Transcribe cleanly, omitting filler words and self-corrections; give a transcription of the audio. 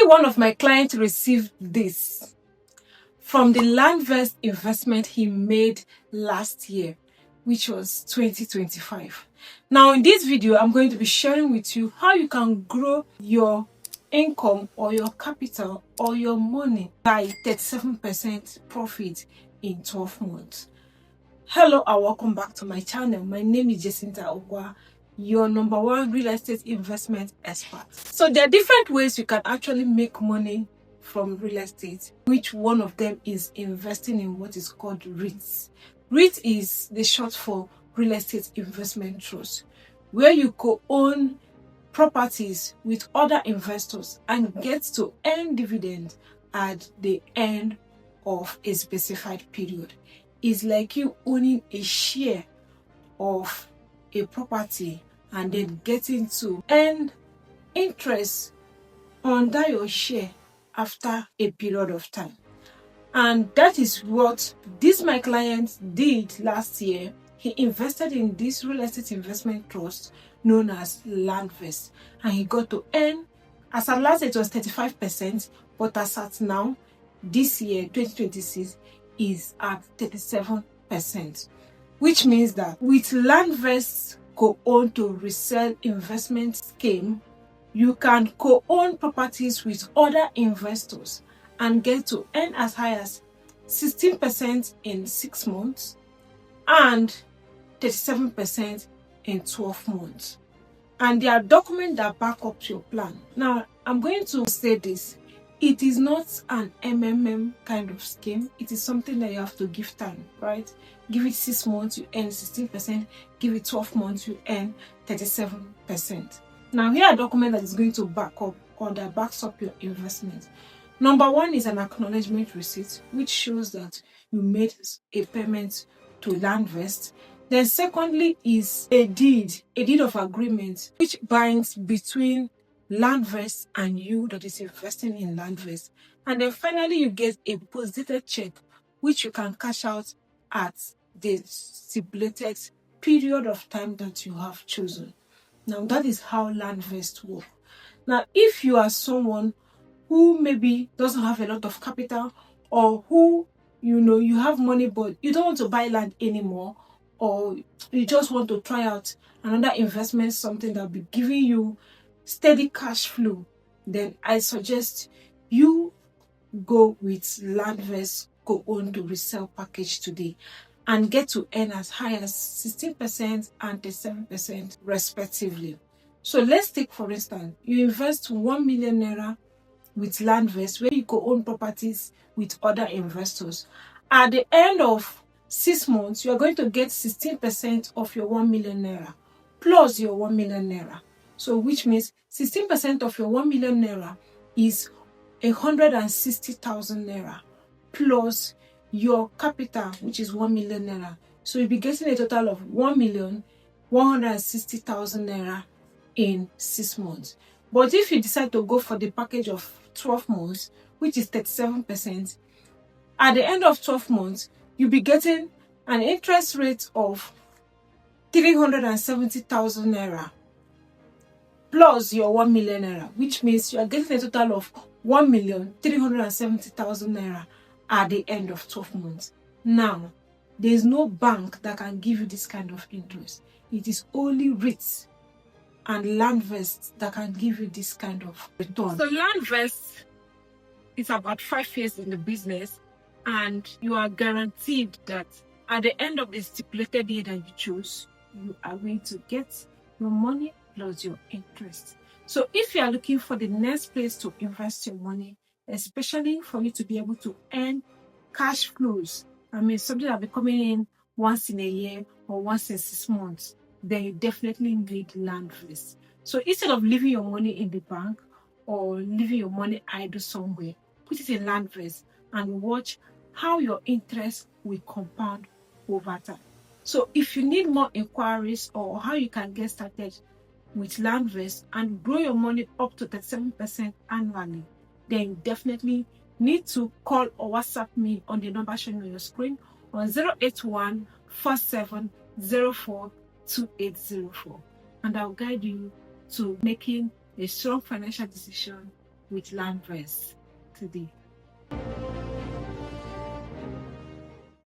one of my clients received this from the Landvest investment he made last year, which was 2025. Now in this video, I'm going to be sharing with you how you can grow your income or your capital or your money by 37% profit in 12 months. Hello and welcome back to my channel. My name is Jacinta Ogwa, your #1 real estate investment expert. So there are different ways you can actually make money from real estate, which one of them is investing in what is called REITs. REIT is the short for real estate investment trust, where you co-own properties with other investors and get to earn dividends at the end of a specified period. It's like you owning a share of a property and then getting to earn interest on that your share after a period of time. And that is what my client did last year. He invested in this real estate investment trust known as Landvest, and he got to earn, as at last it was 35%, but as at now, this year 2026 is at 37%, which means that with Landvest co-own to resale investment scheme, you can co-own properties with other investors and get to earn as high as 16% in 6 months and 37% in 12 months. And there are documents that back up your plan. Now, I'm going to say this. It is not an MMM kind of scheme. It is something that you have to give time, right? Give it 6 months, you earn 16%. Give it 12 months, you earn 37%. Now, here are documents that is going to back up or that backs up your investment. #1 is an acknowledgement receipt, which shows that you made a payment to Landvest. Then secondly is a deed of agreement, which binds between Landvest and you that is investing in Landvest. And then finally, you get a post-dated check, which you can cash out at the stipulated period of time that you have chosen. Now, that is how Landvest works. Now, if you are someone who maybe doesn't have a lot of capital, or who, you have money but you don't want to buy land anymore, or you just want to try out another investment, something that will be giving you steady cash flow, then I suggest you go with Landvest co-own to resell package today and get to earn as high as 16% and 37% respectively. So let's take, for instance, you invest 1 million naira with Landvest, where you co-own properties with other investors. At the end of 6 months, you are going to get 16% of your 1 million naira plus your 1 million naira. So which means 16% of your 1 million naira is 160,000 naira plus your capital, which is 1 million naira. So you'll be getting a total of 1,160,000 naira in 6 months. But if you decide to go for the package of 12 months, which is 37%, at the end of 12 months, you'll be getting an interest rate of 370,000 naira plus your 1 million naira, which means you are getting a total of 1,370,000 naira at the end of 12 months. Now, there is no bank that can give you this kind of interest. It is only REITs and Landvest that can give you this kind of return. So Landvest is about 5 years in the business, and you are guaranteed that at the end of the stipulated year that you choose, you are going to get your money plus your interest. So if you are looking for the next place to invest your money, especially for you to be able to earn cash flows, something that will be coming in once in a year or once in 6 months, then you definitely need Landvest. So instead of leaving your money in the bank or leaving your money idle somewhere, put it in Landvest and watch how your interest will compound over time. So if you need more inquiries or how you can get started with Landvest and grow your money up to 37% annually, then you definitely need to call or WhatsApp me on the number shown on your screen on 081 4704 2804, and I'll guide you to making a strong financial decision with Landvest today.